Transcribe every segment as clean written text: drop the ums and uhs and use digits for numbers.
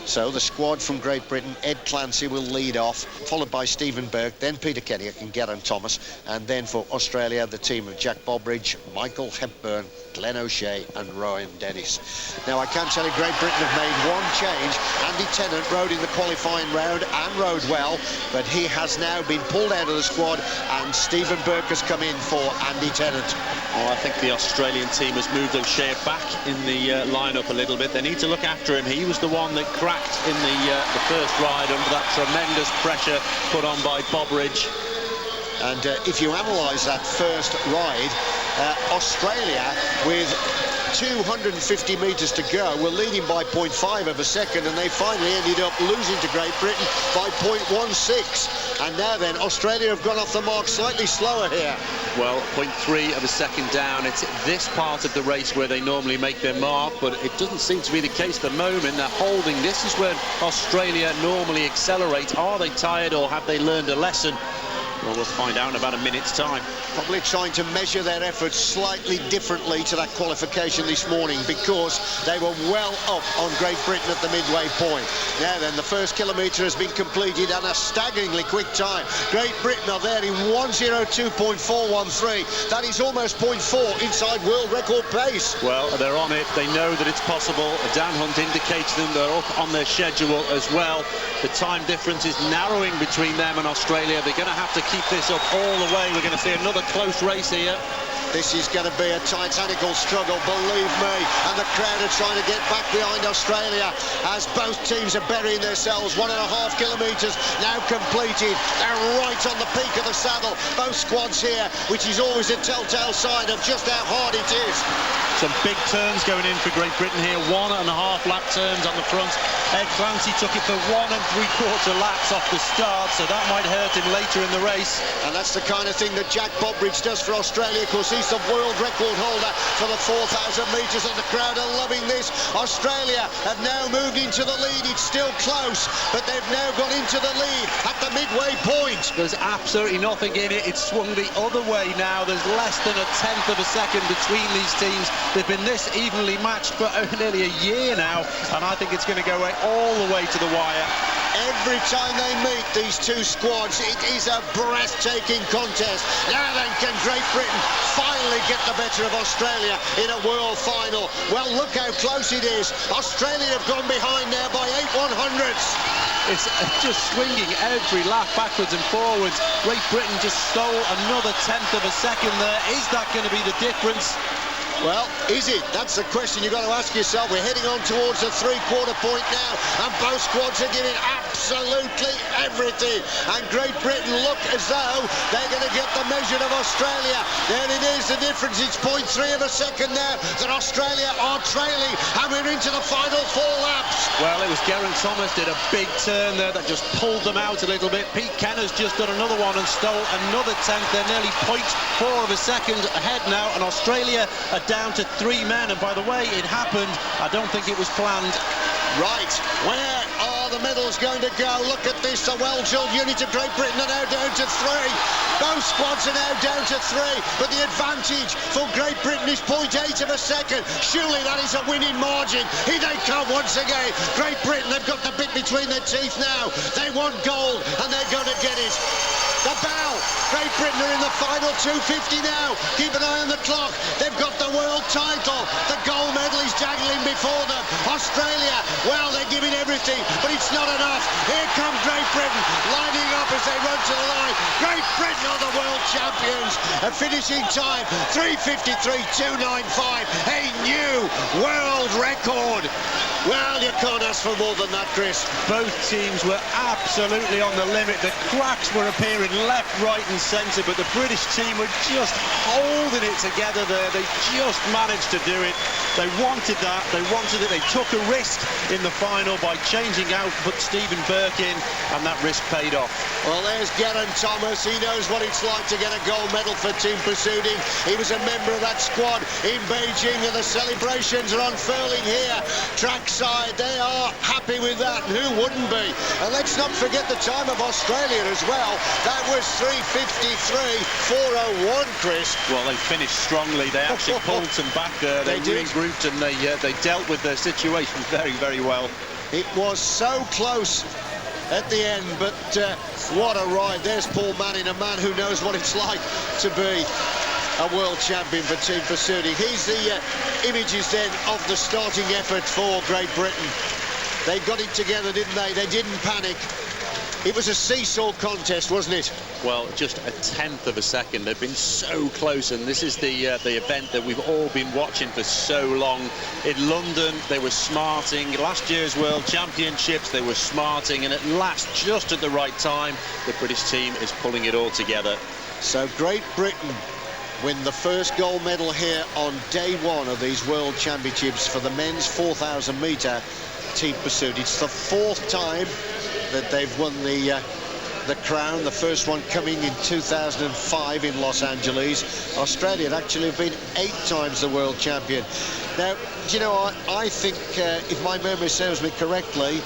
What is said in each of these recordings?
So the squad from Great Britain, Ed Clancy will lead off, followed by Stephen Burke, then Peter Kenny and Geraint Thomas, and then for Australia the team of Jack Bobridge, Michael Hepburn, Glenn O'Shea and Rowan Dennis. Now I can tell you Great Britain have made one change. Andy Tennant rode in the qualifying round and rode well, but he has now been pulled out of the squad and Stephen Burke has come in for Andy Tennant. Oh, I think the Australian team has moved O'Shea back in the lineup a little bit. They need to look after him. He was the one that cracked in the first ride under that tremendous pressure put on by Bobridge. And if you analyse that first ride, Australia with 250 metres to go were leading by 0.5 of a second, and they finally ended up losing to Great Britain by 0.16. And now then, Australia have gone off the mark slightly slower here. Well, 0.3 of a second down. It's this part of the race where they normally make their mark, but it doesn't seem to be the case at the moment. They're holding. This is where Australia normally accelerate. Are they tired or have they learned a lesson? Well, we'll find out in about a minute's time. Probably trying to measure their efforts slightly differently to that qualification this morning, because they were well up on Great Britain at the midway point. Now then, the first kilometre has been completed and a staggeringly quick time. Great Britain are there in 1:02.413. That is almost 0.4 inside world record pace. Well, they're on it. They know that it's possible. Dan Hunt indicates them. They're up on their schedule as well. The time difference is narrowing between them and Australia. They're going to have to keep this up all the way. We're going to see another close race here. This is going to be a titanical struggle, believe me, and the crowd are trying to get back behind Australia as both teams are burying themselves. 1.5 kilometres now completed. They're right on the peak of the saddle, both squads here, which is always a telltale sign of just how hard it is. Some big turns going in for Great Britain here. 1.5 lap turns on the front. Ed Clancy took it for 1 3/4 laps off the start, so that might hurt him later in the race. And that's the kind of thing that Jack Bobridge does for Australia. Of course, he's the world record holder for the 4,000 metres, and the crowd are loving this. Australia have now moved into the lead. It's still close, but they've now got into the lead at the midway point. There's absolutely nothing in it. It's swung the other way now. There's less than 1/10 of a second between these teams. They've been this evenly matched for nearly a year now, and I think it's going to go all the way to the wire. Every time they meet these two squads, it is a breathtaking contest. Now then, can Great Britain finally get the better of Australia in a world final? Well, look how close it is. Australia have gone behind now by 8/100ths. It's just swinging every lap backwards and forwards. Great Britain just stole another 1/10 of a second there. Is that going to be the difference? Well, is it? That's the question you've got to ask yourself. We're heading on towards the 3/4 point now, and both squads are giving absolutely everything. And Great Britain look as though they're going to get the measure of Australia. There it is, the difference. It's 0.3 of a second now that Australia are trailing, and we're into the final 4 laps. Well, it was Geraint Thomas did a big turn there that just pulled them out a little bit. Pete Kenner's just done another one and stole another 1/10. They're nearly 0.4 of a second ahead now, and Australia are down to 3 men. And by the way it happened, I don't think it was planned. Right, where are the medals going to go? Look at this, the well-drilled unit of Great Britain are now down to 3. Both squads are now down to 3, but the advantage for Great Britain is 0.8 of a second. Surely that is a winning margin. Here they come once again. Great Britain, they've got the bit between their teeth now. They want gold, and they're going to get it. The bell. Great Britain are in the final 250 now. Keep an eye on the clock. They've got the world title. The gold medal is dangling before them. Australia, well, they're giving everything, but it's not enough. Here come Great Britain, lining up as they run to the line. Great Britain are the world champions. A finishing time, 3:53.295. A new world record. Well, you can't ask for more than that, Chris. Both teams were absolutely on the limit. The cracks were appearing left, right and centre, but the British team were just holding it together there. They just managed to do it. They wanted that. They wanted it. They took a risk in the final by changing out, put Stephen Burke in, and that risk paid off. Well, there's Geraint Thomas. He knows what it's like to get a gold medal for Team Pursuing. He was a member of that squad in Beijing, and the celebrations are unfurling here. Trackside, they are happy with that. Who wouldn't be? And let's not forget the time of Australia as well. That was 3:53.401, Chris. Well, they finished strongly. They actually pulled some back there. They regrouped and they dealt with their situation very, very well. It was so close at the end, but what a ride. There's Paul Manning, a man who knows what it's like to be a world champion for Team Pursuing. Here's the images then of the starting effort for Great Britain. They got it together, didn't they? They didn't panic. It was a seesaw contest, wasn't it? Well, just a tenth of a second. They've been so close, and this is the event that we've all been watching for so long. In London, they were smarting. Last year's World Championships, they were smarting, and at last, just at the right time, the British team is pulling it all together. So Great Britain win the first gold medal here on day one of these World Championships for the men's 4,000 metre team pursuit. It's the fourth time that they've won the crown, the first one coming in 2005 in Los Angeles. Australia actually have been 8 times the world champion. Now, do you know, I think, if my memory serves me correctly,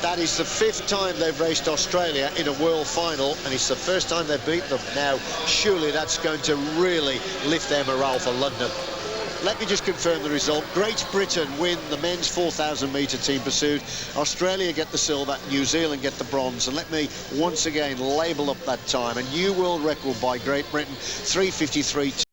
that is the 5th time they've raced Australia in a world final, and it's the first time they've beat them. Now, surely that's going to really lift their morale for London. Let me just confirm the result. Great Britain win the men's 4,000 metre team pursuit. Australia get the silver, New Zealand get the bronze. And let me once again label up that time. A new world record by Great Britain, 3:53.